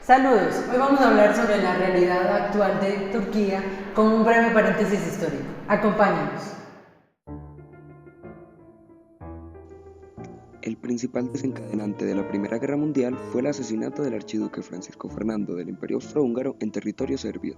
Saludos, hoy vamos a hablar sobre la realidad actual de Turquía con un breve paréntesis histórico. Acompáñanos. El principal desencadenante de la Primera Guerra Mundial fue el asesinato del archiduque Francisco Fernando del Imperio Austrohúngaro en territorio serbio.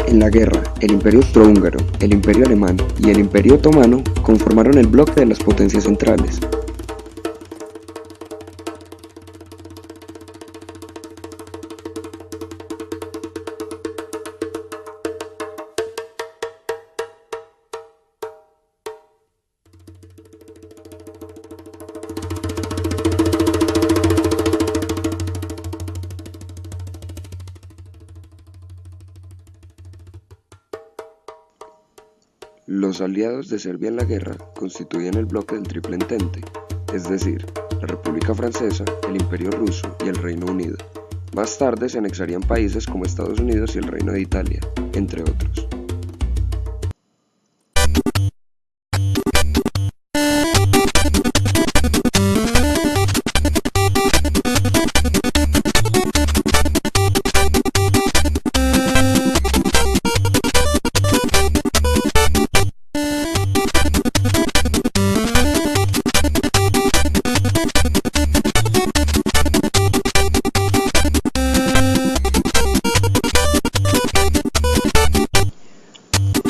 En la guerra, el Imperio Austrohúngaro, el Imperio Alemán y el Imperio Otomano conformaron el bloque de las potencias centrales. Los aliados de Serbia en la guerra constituían el bloque del Triple Entente, es decir, la República Francesa, el Imperio Ruso y el Reino Unido. Más tarde se anexarían países como Estados Unidos y el Reino de Italia, entre otros.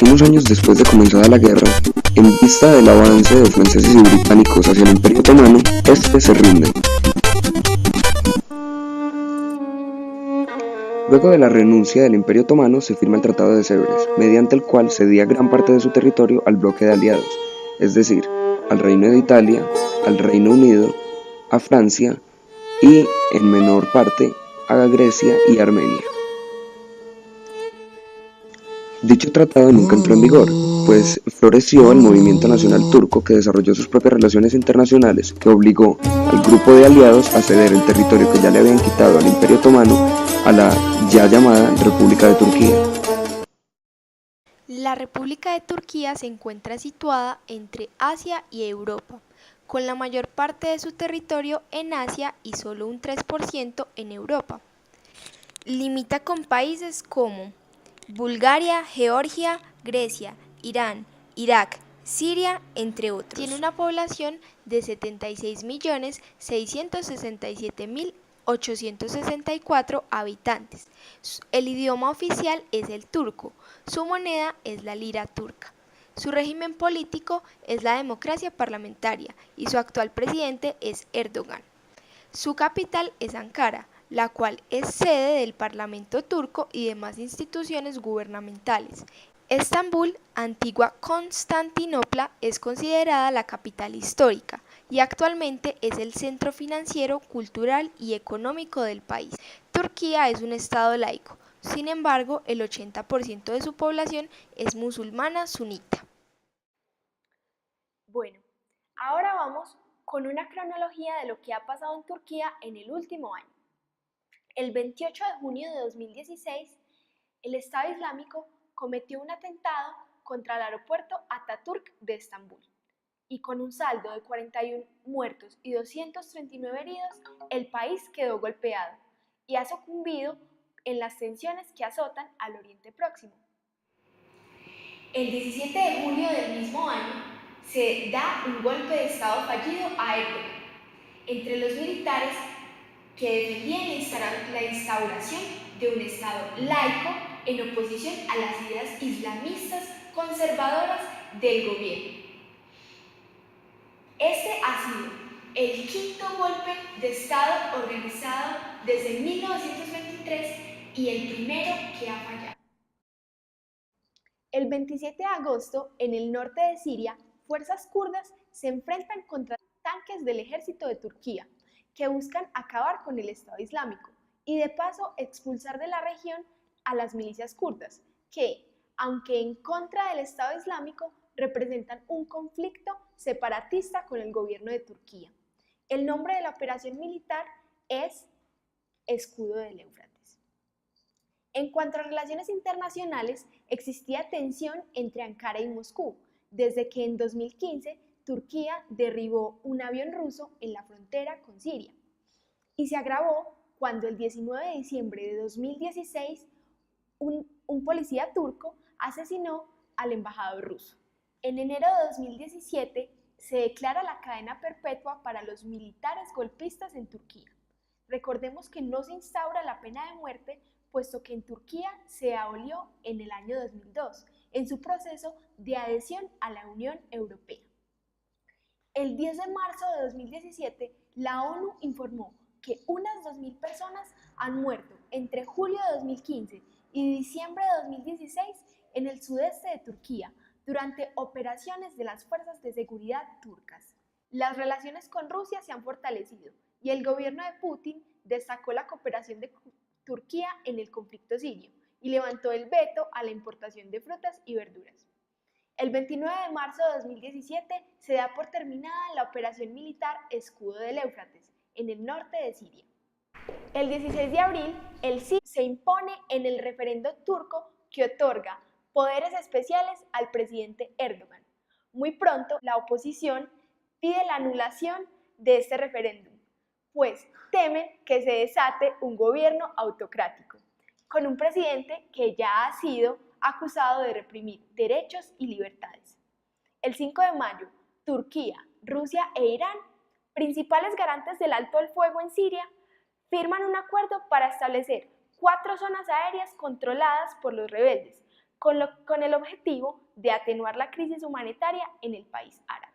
Unos años después de comenzada la guerra, en vista del avance de los franceses y británicos hacia el Imperio Otomano, este se rinde. Luego de la renuncia del Imperio Otomano se firma el Tratado de Sèvres, mediante el cual cedía gran parte de su territorio al bloque de aliados, es decir, al Reino de Italia, al Reino Unido, a Francia y, en menor parte, a Grecia y Armenia. Dicho tratado nunca entró en vigor, pues floreció el movimiento nacional turco que desarrolló sus propias relaciones internacionales, que obligó al grupo de aliados a ceder el territorio que ya le habían quitado al Imperio Otomano a la ya llamada República de Turquía. La República de Turquía se encuentra situada entre Asia y Europa, con la mayor parte de su territorio en Asia y solo un 3% en Europa. Limita con países como Bulgaria, Georgia, Grecia, Irán, Irak, Siria, entre otros. Tiene una población de 76.667.864 habitantes. El idioma oficial es el turco. Su moneda es la lira turca. Su régimen político es la democracia parlamentaria y su actual presidente es Erdogan. Su capital es Ankara, la cual es sede del Parlamento turco y demás instituciones gubernamentales. Estambul, antigua Constantinopla, es considerada la capital histórica y actualmente es el centro financiero, cultural y económico del país. Turquía es un estado laico, sin embargo, el 80% de su población es musulmana sunita. Bueno, ahora vamos con una cronología de lo que ha pasado en Turquía en el último año. El 28 de junio de 2016, el Estado Islámico cometió un atentado contra el aeropuerto Atatürk de Estambul y con un saldo de 41 muertos y 239 heridos, el país quedó golpeado y ha sucumbido en las tensiones que azotan al Oriente Próximo. El 17 de junio del mismo año se da un golpe de Estado fallido a Erdogan entre los militares que defendían la instauración de un Estado laico en oposición a las ideas islamistas conservadoras del gobierno. Este ha sido el quinto golpe de Estado organizado desde 1923 y el primero que ha fallado. El 27 de agosto, en el norte de Siria, fuerzas kurdas se enfrentan contra tanques del ejército de Turquía, que buscan acabar con el Estado Islámico y de paso expulsar de la región a las milicias kurdas, que, aunque en contra del Estado Islámico, representan un conflicto separatista con el gobierno de Turquía. El nombre de la operación militar es Escudo del Éufrates. En cuanto a relaciones internacionales, existía tensión entre Ankara y Moscú, desde que en 2015 Turquía derribó un avión ruso en la frontera con Siria. Y se agravó cuando el 19 de diciembre de 2016 un policía turco asesinó al embajador ruso. En enero de 2017 se declara la cadena perpetua para los militares golpistas en Turquía. Recordemos que no se instaura la pena de muerte, puesto que en Turquía se abolió en el año 2002, en su proceso de adhesión a la Unión Europea. El 10 de marzo de 2017, la ONU informó que unas 2.000 personas han muerto entre julio de 2015 y diciembre de 2016 en el sudeste de Turquía durante operaciones de las fuerzas de seguridad turcas. Las relaciones con Rusia se han fortalecido y el gobierno de Putin destacó la cooperación de Turquía en el conflicto sirio y levantó el veto a la importación de frutas y verduras. El 29 de marzo de 2017 se da por terminada la operación militar Escudo del Éufrates, en el norte de Siria. El 16 de abril, el sí se impone en el referendo turco que otorga poderes especiales al presidente Erdogan. Muy pronto, la oposición pide la anulación de este referéndum, pues temen que se desate un gobierno autocrático, con un presidente que ya ha sido acusado de reprimir derechos y libertades. El 5 de mayo, Turquía, Rusia e Irán, principales garantes del alto el fuego en Siria, firman un acuerdo para establecer 4 zonas aéreas controladas por los rebeldes, con el objetivo de atenuar la crisis humanitaria en el país árabe.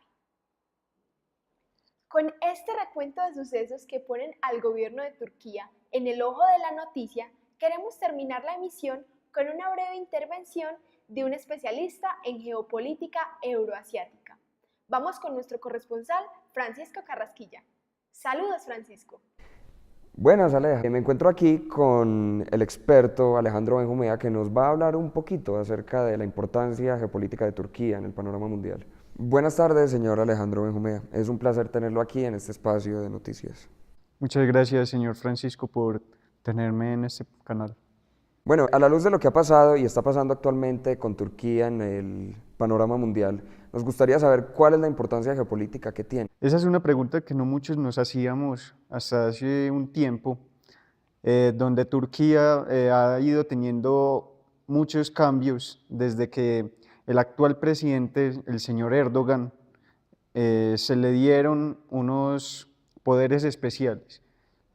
Con este recuento de sucesos que ponen al gobierno de Turquía en el ojo de la noticia, queremos terminar la emisión con una breve intervención de un especialista en geopolítica euroasiática. Vamos con nuestro corresponsal, Francisco Carrasquilla. Saludos, Francisco. Buenas, Aleja. Me encuentro aquí con el experto Alejandro Benjumea, que nos va a hablar un poquito acerca de la importancia geopolítica de Turquía en el panorama mundial. Buenas tardes, señor Alejandro Benjumea. Es un placer tenerlo aquí en este espacio de noticias. Muchas gracias, señor Francisco, por tenerme en este canal. Bueno, a la luz de lo que ha pasado y está pasando actualmente con Turquía en el panorama mundial, nos gustaría saber cuál es la importancia geopolítica que tiene. Esa es una pregunta que no muchos nos hacíamos hasta hace un tiempo, donde Turquía ha ido teniendo muchos cambios desde que el actual presidente, el señor Erdogan, se le dieron unos poderes especiales,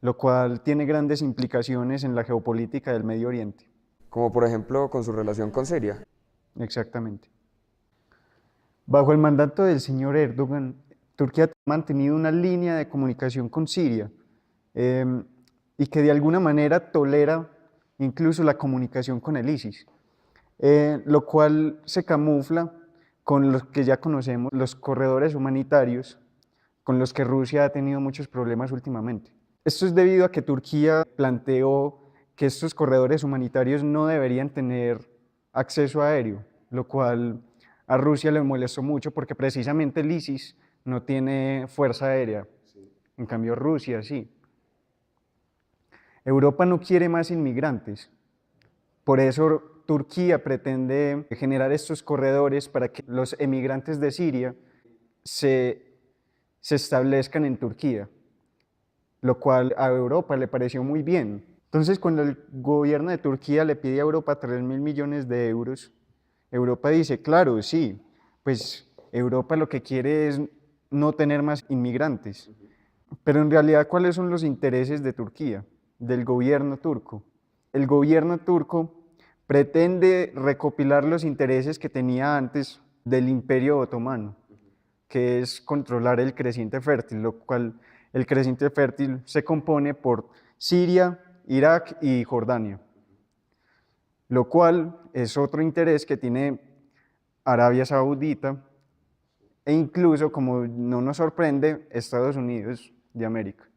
lo cual tiene grandes implicaciones en la geopolítica del Medio Oriente. Como por ejemplo con su relación con Siria. Exactamente. Bajo el mandato del señor Erdogan, Turquía ha mantenido una línea de comunicación con Siria y que de alguna manera tolera incluso la comunicación con el ISIS, lo cual se camufla con los que ya conocemos, los corredores humanitarios, con los que Rusia ha tenido muchos problemas últimamente. Esto es debido a que Turquía planteó que estos corredores humanitarios no deberían tener acceso aéreo, lo cual a Rusia le molestó mucho porque precisamente el ISIS no tiene fuerza aérea, en cambio Rusia sí. Europa no quiere más inmigrantes, por eso Turquía pretende generar estos corredores para que los emigrantes de Siria se establezcan en Turquía, lo cual a Europa le pareció muy bien. Entonces, cuando el gobierno de Turquía le pide a Europa 3.000 millones de euros, Europa dice, claro, sí, pues Europa lo que quiere es no tener más inmigrantes. Pero en realidad, ¿cuáles son los intereses de Turquía, del gobierno turco? El gobierno turco pretende recopilar los intereses que tenía antes del Imperio Otomano, que es controlar el creciente fértil, lo cual el creciente fértil se compone por Siria, Irak y Jordania, lo cual es otro interés que tiene Arabia Saudita e incluso, como no nos sorprende, Estados Unidos de América.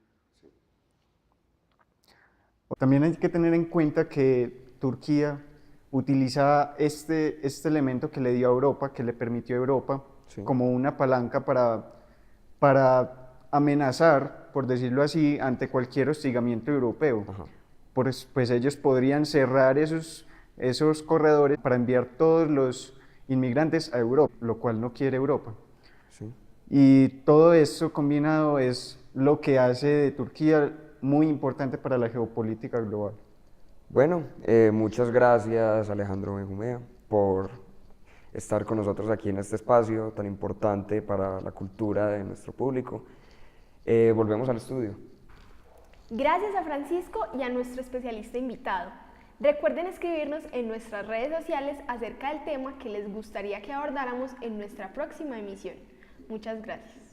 También hay que tener en cuenta que Turquía utiliza este elemento que le dio a Europa, que le permitió a Europa, sí, como una palanca para amenazar, por decirlo así, ante cualquier hostigamiento europeo. Ajá. pues ellos podrían cerrar esos corredores para enviar todos los inmigrantes a Europa, lo cual no quiere Europa. Sí. Y todo esto combinado es lo que hace de Turquía muy importante para la geopolítica global. Bueno, muchas gracias Alejandro Benjumea por estar con nosotros aquí en este espacio tan importante para la cultura de nuestro público. Volvemos al estudio. Gracias a Francisco y a nuestro especialista invitado. Recuerden escribirnos en nuestras redes sociales acerca del tema que les gustaría que abordáramos en nuestra próxima emisión. Muchas gracias.